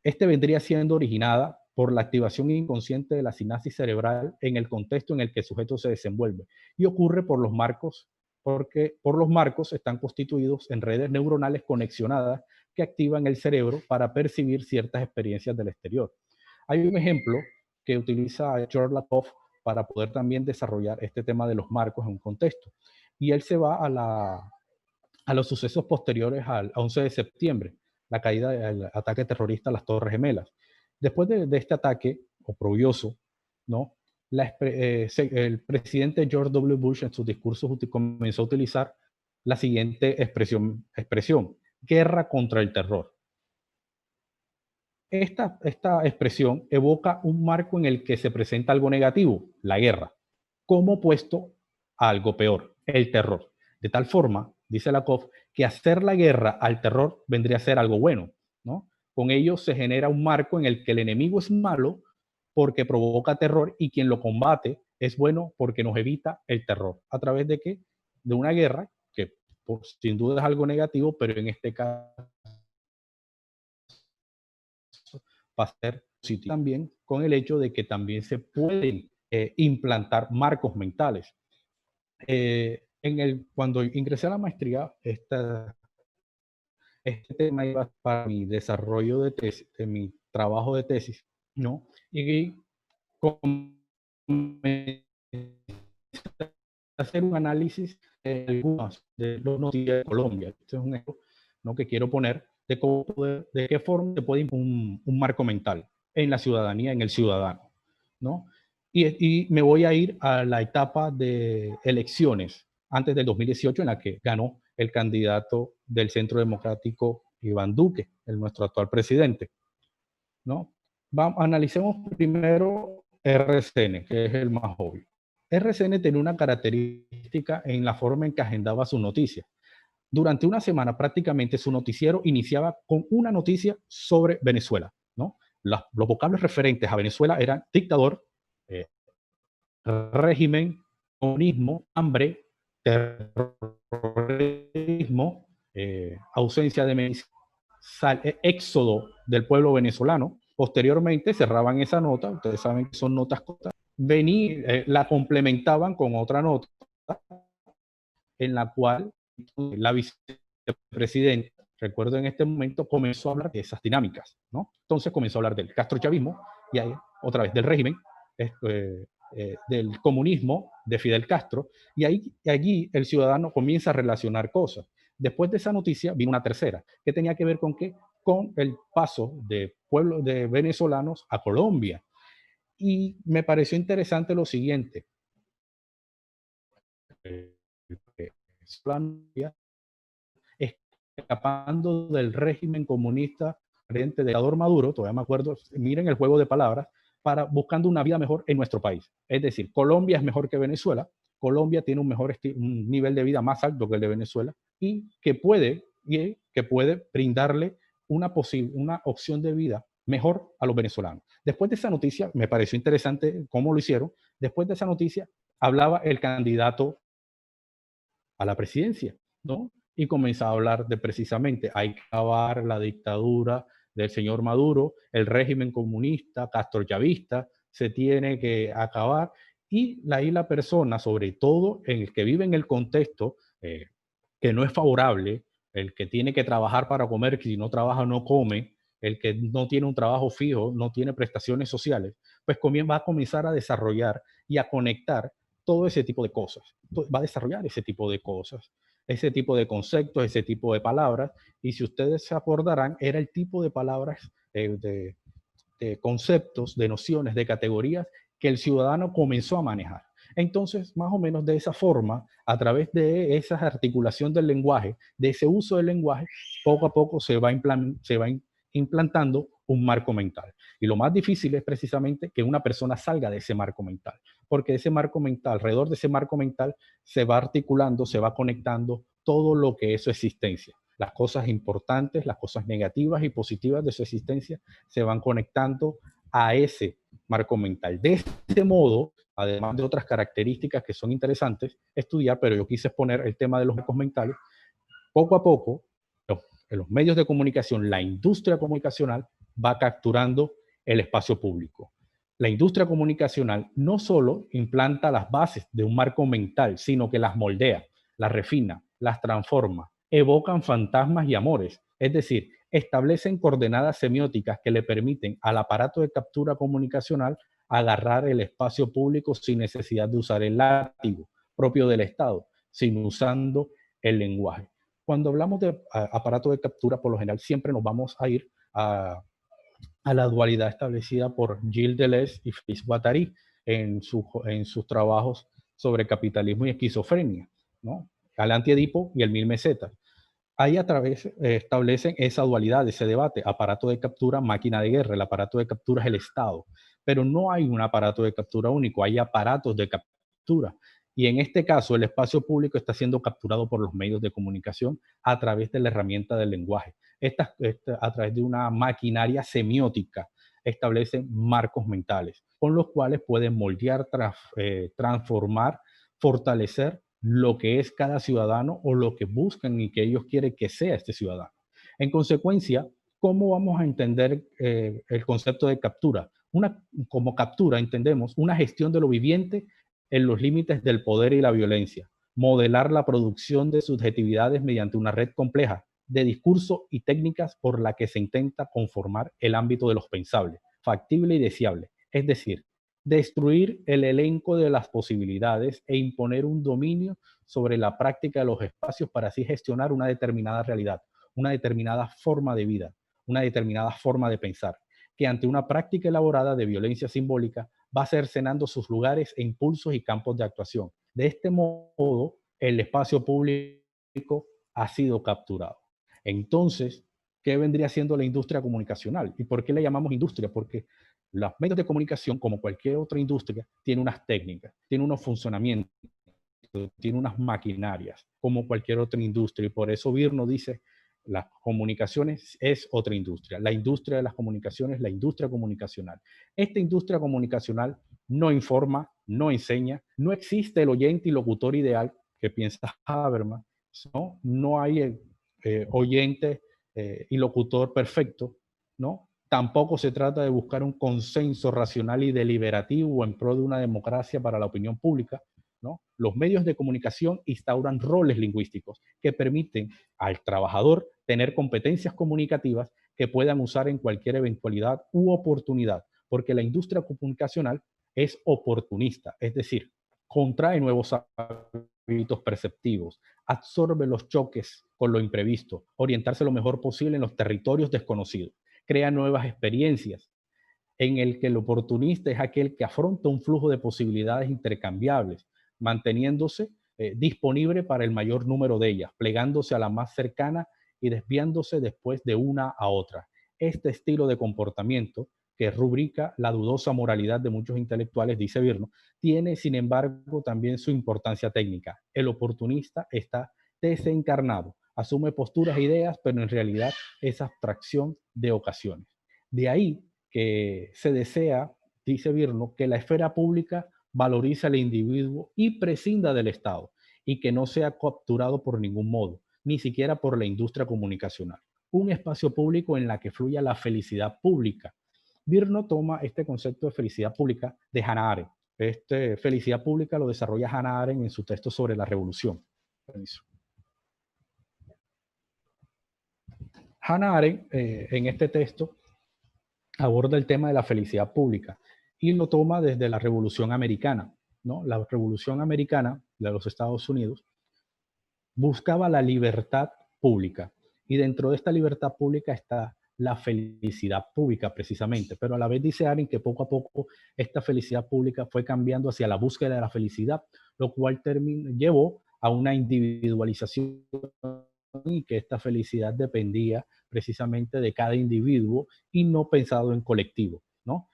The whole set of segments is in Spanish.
Este vendría siendo originada por la activación inconsciente de la sinapsis cerebral en el contexto en el que el sujeto se desenvuelve y ocurre por los marcos, porque por los marcos están constituidos en redes neuronales conexionadas que activan el cerebro para percibir ciertas experiencias del exterior. Hay un ejemplo que utiliza George Lakoff para poder también desarrollar este tema de los marcos en un contexto. Y él se va a los sucesos posteriores al 11 de septiembre, la caída del ataque terrorista a las Torres Gemelas. Después de este ataque oprobioso, ¿no? El presidente George W. Bush en sus discursos comenzó a utilizar la siguiente expresión: guerra contra el terror. Esta expresión evoca un marco en el que se presenta algo negativo, la guerra, como opuesto a algo peor, el terror. De tal forma, dice Lakoff, que hacer la guerra al terror vendría a ser algo bueno, ¿no? Con ello se genera un marco en el que el enemigo es malo porque provoca terror y quien lo combate es bueno porque nos evita el terror. ¿A través de qué? De una guerra que pues, sin duda es algo negativo, pero en este caso va a ser positivo también con el hecho de que también se pueden implantar marcos mentales. Cuando ingresé a la maestría, este tema iba para mi desarrollo de tesis, de mi trabajo de tesis, ¿no? Y comencé a hacer un análisis de algunas de los noticias de Colombia. Este es un ejemplo, ¿no?, que quiero poner de, de qué forma se puede un marco mental en la ciudadanía, en el ciudadano, ¿no? Y me voy a ir a la etapa de elecciones antes del 2018, en la que ganó el candidato del Centro Democrático, Iván Duque, nuestro actual presidente, ¿no? Analicemos primero RCN, que es el más obvio. RCN tenía una característica en la forma en que agendaba sus noticias. Durante una semana prácticamente su noticiero iniciaba con una noticia sobre Venezuela, ¿no? Los vocablos referentes a Venezuela eran dictador, eh, régimen, comunismo, hambre, terrorismo, ausencia de medicina, éxodo del pueblo venezolano. Posteriormente cerraban esa nota, ustedes saben que son notas cortas, la complementaban con otra nota en la cual la vicepresidenta, recuerdo en este momento, comenzó a hablar de esas dinámicas, ¿no? Entonces comenzó a hablar del castrochavismo y ahí, otra vez del régimen, del comunismo de Fidel Castro, y allí el ciudadano comienza a relacionar cosas. Después de esa noticia vino una tercera, que tenía que ver con qué, con el paso de pueblos de venezolanos a Colombia. Y me pareció interesante lo siguiente. Escapando del régimen comunista frente del dictador Maduro, todavía me acuerdo, miren el juego de palabras, buscando una vida mejor en nuestro país. Es decir, Colombia es mejor que Venezuela, Colombia tiene un nivel de vida más alto que el de Venezuela y que puede brindarle una opción de vida mejor a los venezolanos. Después de esa noticia, me pareció interesante cómo lo hicieron, después de esa noticia hablaba el candidato a la presidencia, ¿no? Y comenzaba a hablar de precisamente, hay que acabar la dictadura del señor Maduro, el régimen comunista, castrochavista, se tiene que acabar. Y ahí la persona, sobre todo en el que vive en el contexto que no es favorable, el que tiene que trabajar para comer, que si no trabaja no come, el que no tiene un trabajo fijo, no tiene prestaciones sociales, pues va a comenzar a desarrollar y a conectar todo ese tipo de cosas. Va a desarrollar ese tipo de cosas, ese tipo de conceptos, ese tipo de palabras. Y si ustedes se acordarán, era el tipo de palabras, de conceptos, de nociones, de categorías que el ciudadano comenzó a manejar. Entonces, más o menos de esa forma, a través de esa articulación del lenguaje, de ese uso del lenguaje, poco a poco se va implantando un marco mental. Y lo más difícil es precisamente que una persona salga de ese marco mental, porque ese marco mental, alrededor de ese marco mental, se va articulando, se va conectando todo lo que es su existencia. Las cosas importantes, las cosas negativas y positivas de su existencia se van conectando a ese marco mental. De este modo, además de otras características que son interesantes estudiar, pero yo quise exponer el tema de los marcos mentales, poco a poco, en los medios de comunicación, la industria comunicacional va capturando el espacio público. La industria comunicacional no solo implanta las bases de un marco mental, sino que las moldea, las refina, las transforma, evocan fantasmas y amores, es decir, establecen coordenadas semióticas que le permiten al aparato de captura comunicacional agarrar el espacio público sin necesidad de usar el látigo propio del Estado, sino usando el lenguaje. Cuando hablamos de aparato de captura, por lo general siempre nos vamos a ir a la dualidad establecida por Gilles Deleuze y Félix Guattari en sus trabajos sobre capitalismo y esquizofrenia, ¿no? Al antiedipo y el mil mesetas. Ahí a través establecen esa dualidad, ese debate, aparato de captura, máquina de guerra. El aparato de captura es el Estado, pero no hay un aparato de captura único, hay aparatos de captura. Y en este caso, el espacio público está siendo capturado por los medios de comunicación a través de la herramienta del lenguaje. A través de una maquinaria semiótica, establecen marcos mentales, con los cuales pueden moldear, transformar, fortalecer lo que es cada ciudadano o lo que buscan y que ellos quieren que sea este ciudadano. En consecuencia, ¿cómo vamos a entender el concepto de captura? Como captura entendemos una gestión de lo viviente en los límites del poder y la violencia, modelar la producción de subjetividades mediante una red compleja de discurso y técnicas por la que se intenta conformar el ámbito de los pensables, factible y deseable, es decir, destruir el elenco de las posibilidades e imponer un dominio sobre la práctica de los espacios para así gestionar una determinada realidad, una determinada forma de vida, una determinada forma de pensar, que ante una práctica elaborada de violencia simbólica va cercenando sus lugares e impulsos y campos de actuación. De este modo, el espacio público ha sido capturado. Entonces, ¿qué vendría siendo la industria comunicacional? ¿Y por qué le llamamos industria? Porque los medios de comunicación, como cualquier otra industria, tiene unas técnicas, tiene unos funcionamientos, tiene unas maquinarias, como cualquier otra industria. Y por eso Virno dice, las comunicaciones es otra industria. La industria de las comunicaciones, la industria comunicacional. Esta industria comunicacional no informa, no enseña, no existe el oyente y locutor ideal que piensa Habermas, ¿no? No hay oyente y locutor perfecto, ¿no? Tampoco se trata de buscar un consenso racional y deliberativo en pro de una democracia para la opinión pública, ¿no? Los medios de comunicación instauran roles lingüísticos que permiten al trabajador tener competencias comunicativas que puedan usar en cualquier eventualidad u oportunidad, porque la industria comunicacional es oportunista, es decir, contrae nuevos hábitos perceptivos, absorbe los choques con lo imprevisto, orientarse lo mejor posible en los territorios desconocidos, crea nuevas experiencias, en el que el oportunista es aquel que afronta un flujo de posibilidades intercambiables, manteniéndose disponible para el mayor número de ellas, plegándose a la más cercana y desviándose después de una a otra. Este estilo de comportamiento, que rubrica la dudosa moralidad de muchos intelectuales, dice Virno, tiene sin embargo también su importancia técnica. El oportunista está desencarnado, asume posturas e ideas, pero en realidad es abstracción de ocasiones. De ahí que se desea, dice Virno, que la esfera pública valorice al individuo y prescinda del Estado y que no sea capturado por ningún modo, ni siquiera por la industria comunicacional. Un espacio público en la que fluya la felicidad pública. Virno toma este concepto de felicidad pública de Hannah Arendt. Felicidad pública lo desarrolla Hannah Arendt en su texto sobre la revolución. Permiso. Hannah Arendt, en este texto, aborda el tema de la felicidad pública y lo toma desde la Revolución Americana, ¿no? La Revolución Americana de los Estados Unidos buscaba la libertad pública y dentro de esta libertad pública está la felicidad pública precisamente, pero a la vez dice Arendt que poco a poco esta felicidad pública fue cambiando hacia la búsqueda de la felicidad, lo cual llevó a una individualización y que esta felicidad dependía precisamente de cada individuo y no pensado en colectivo, ¿no?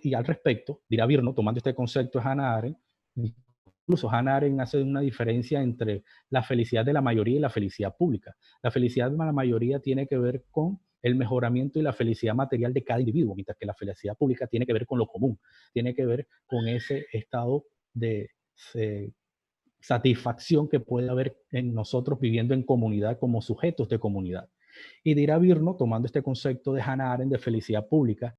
Y al respecto, dirá Virno, tomando este concepto de Hannah Arendt, incluso Hannah Arendt hace una diferencia entre la felicidad de la mayoría y la felicidad pública. La felicidad de la mayoría tiene que ver con el mejoramiento y la felicidad material de cada individuo, mientras que la felicidad pública tiene que ver con lo común, tiene que ver con ese estado de satisfacción que puede haber en nosotros viviendo en comunidad como sujetos de comunidad. Y dirá Virno, tomando este concepto de Hannah Arendt de felicidad pública,